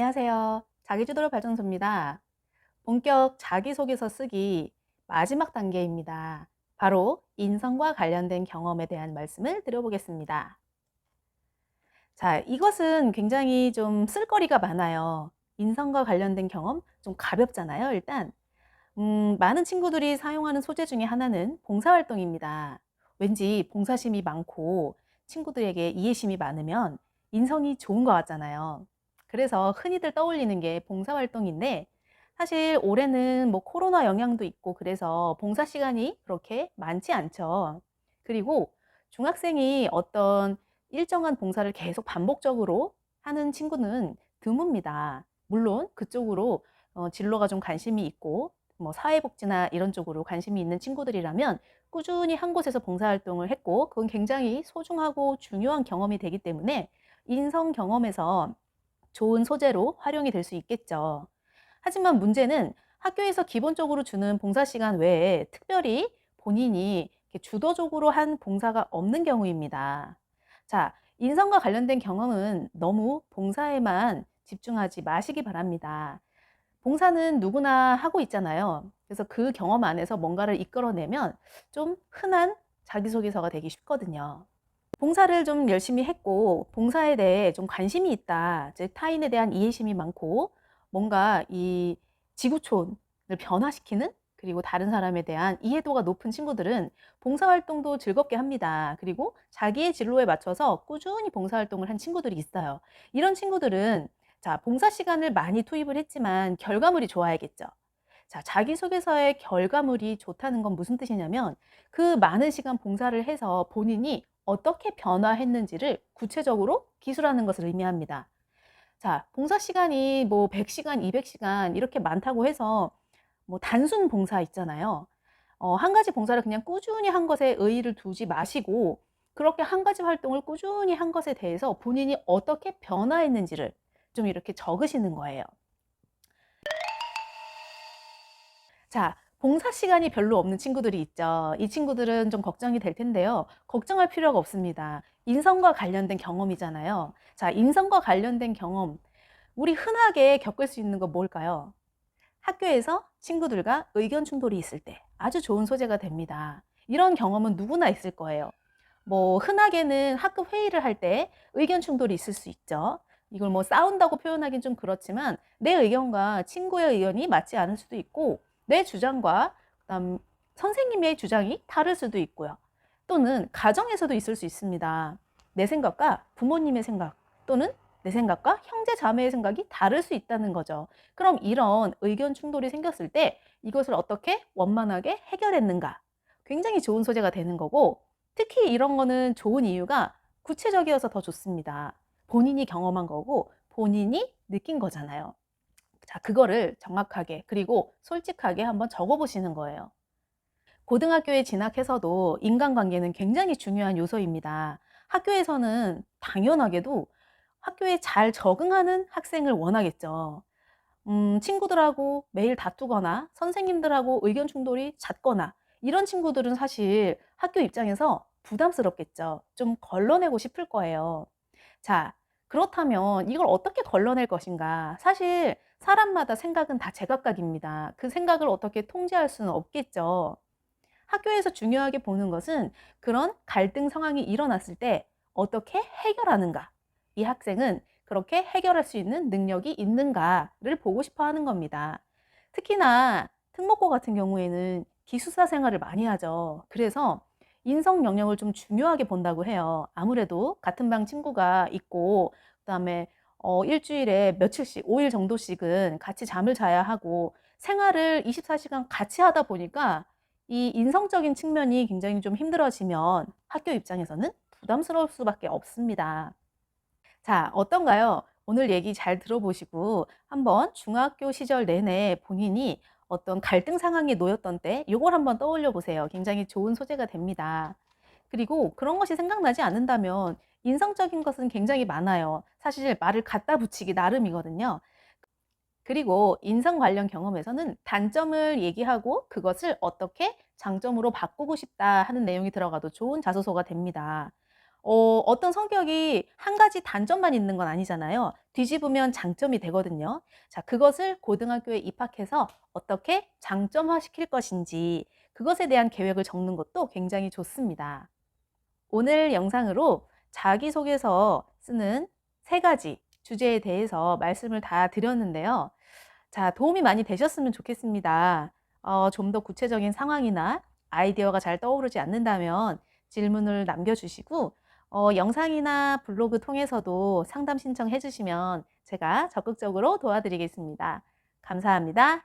안녕하세요. 자기주도 발전소입니다. 본격 자기소개서 쓰기 마지막 단계입니다. 바로 인성과 관련된 경험에 대한 말씀을 드려보겠습니다. 자, 이것은 굉장히 좀 쓸거리가 많아요. 인성과 관련된 경험 좀 가볍잖아요, 일단. 많은 친구들이 사용하는 소재 중에 하나는 봉사활동입니다. 왠지 봉사심이 많고 친구들에게 이해심이 많으면 인성이 좋은 것 같잖아요. 그래서 흔히들 떠올리는 게 봉사활동인데 사실 올해는 뭐 코로나 영향도 있고 그래서 봉사 시간이 그렇게 많지 않죠. 그리고 중학생이 어떤 일정한 봉사를 계속 반복적으로 하는 친구는 드뭅니다. 물론 그쪽으로 진로가 좀 관심이 있고 뭐 사회복지나 이런 쪽으로 관심이 있는 친구들이라면 꾸준히 한 곳에서 봉사활동을 했고 그건 굉장히 소중하고 중요한 경험이 되기 때문에 인성 경험에서 좋은 소재로 활용이 될 수 있겠죠. 하지만 문제는 학교에서 기본적으로 주는 봉사 시간 외에 특별히 본인이 이렇게 주도적으로 한 봉사가 없는 경우입니다. 자, 인성과 관련된 경험은 너무 봉사에만 집중하지 마시기 바랍니다. 봉사는 누구나 하고 있잖아요. 그래서 그 경험 안에서 뭔가를 이끌어내면 좀 흔한 자기소개서가 되기 쉽거든요. 봉사를 좀 열심히 했고 봉사에 대해 좀 관심이 있다. 즉 타인에 대한 이해심이 많고 뭔가 이 지구촌을 변화시키는 그리고 다른 사람에 대한 이해도가 높은 친구들은 봉사활동도 즐겁게 합니다. 그리고 자기의 진로에 맞춰서 꾸준히 봉사활동을 한 친구들이 있어요. 이런 친구들은 자, 봉사 시간을 많이 투입을 했지만 결과물이 좋아야겠죠. 자, 자기소개서의 결과물이 좋다는 건 무슨 뜻이냐면 그 많은 시간 봉사를 해서 본인이 어떻게 변화했는지를 구체적으로 기술하는 것을 의미합니다. 자, 봉사 시간이 뭐 100시간, 200시간 이렇게 많다고 해서 뭐 단순 봉사 있잖아요. 한 가지 봉사를 그냥 꾸준히 한 것에 의의를 두지 마시고 그렇게 한 가지 활동을 꾸준히 한 것에 대해서 본인이 어떻게 변화했는지를 좀 이렇게 적으시는 거예요. 자, 봉사 시간이 별로 없는 친구들이 있죠. 이 친구들은 좀 걱정이 될 텐데요. 걱정할 필요가 없습니다. 인성과 관련된 경험이잖아요. 자, 인성과 관련된 경험. 우리 흔하게 겪을 수 있는 거 뭘까요? 학교에서 친구들과 의견 충돌이 있을 때 아주 좋은 소재가 됩니다. 이런 경험은 누구나 있을 거예요. 뭐 흔하게는 학급 회의를 할 때 의견 충돌이 있을 수 있죠. 이걸 뭐 싸운다고 표현하긴 좀 그렇지만 내 의견과 친구의 의견이 맞지 않을 수도 있고 내 주장과 그다음 선생님의 주장이 다를 수도 있고요. 또는 가정에서도 있을 수 있습니다. 내 생각과 부모님의 생각 또는 내 생각과 형제 자매의 생각이 다를 수 있다는 거죠. 그럼 이런 의견 충돌이 생겼을 때 이것을 어떻게 원만하게 해결했는가? 굉장히 좋은 소재가 되는 거고 특히 이런 거는 좋은 이유가 구체적이어서 더 좋습니다. 본인이 경험한 거고 본인이 느낀 거잖아요. 자, 그거를 정확하게 그리고 솔직하게 한번 적어 보시는 거예요. 고등학교에 진학해서도 인간관계는 굉장히 중요한 요소입니다. 학교에서는 당연하게도 학교에 잘 적응하는 학생을 원하겠죠. 친구들하고 매일 다투거나 선생님들하고 의견 충돌이 잦거나 이런 친구들은 사실 학교 입장에서 부담스럽겠죠. 좀 걸러내고 싶을 거예요. 자, 그렇다면 이걸 어떻게 걸러낼 것인가? 사실 사람마다 생각은 다 제각각입니다. 그 생각을 어떻게 통제할 수는 없겠죠. 학교에서 중요하게 보는 것은 그런 갈등 상황이 일어났을 때 어떻게 해결하는가? 이 학생은 그렇게 해결할 수 있는 능력이 있는가를 보고 싶어 하는 겁니다. 특히나 특목고 같은 경우에는 기숙사 생활을 많이 하죠. 그래서 인성 영역을 좀 중요하게 본다고 해요. 아무래도 같은 방 친구가 있고 그다음에 일주일에 며칠씩 5일 정도씩은 같이 잠을 자야 하고 생활을 24시간 같이 하다 보니까 이 인성적인 측면이 굉장히 좀 힘들어지면 학교 입장에서는 부담스러울 수밖에 없습니다. 자, 어떤가요? 오늘 얘기 잘 들어보시고 한번 중학교 시절 내내 본인이 어떤 갈등 상황에 놓였던 때 요걸 한번 떠올려 보세요. 굉장히 좋은 소재가 됩니다. 그리고 그런 것이 생각나지 않는다면 인성적인 것은 굉장히 많아요. 사실 말을 갖다 붙이기 나름이거든요. 그리고 인성 관련 경험에서는 단점을 얘기하고 그것을 어떻게 장점으로 바꾸고 싶다 하는 내용이 들어가도 좋은 자소서가 됩니다. 어떤 성격이 한 가지 단점만 있는 건 아니잖아요. 뒤집으면 장점이 되거든요. 자, 그것을 고등학교에 입학해서 어떻게 장점화 시킬 것인지 그것에 대한 계획을 적는 것도 굉장히 좋습니다. 오늘 영상으로 자기소개서 쓰는 세 가지 주제에 대해서 말씀을 다 드렸는데요. 자, 도움이 많이 되셨으면 좋겠습니다. 좀 더 구체적인 상황이나 아이디어가 잘 떠오르지 않는다면 질문을 남겨주시고, 영상이나 블로그 통해서도 상담 신청해 주시면 제가 적극적으로 도와드리겠습니다. 감사합니다.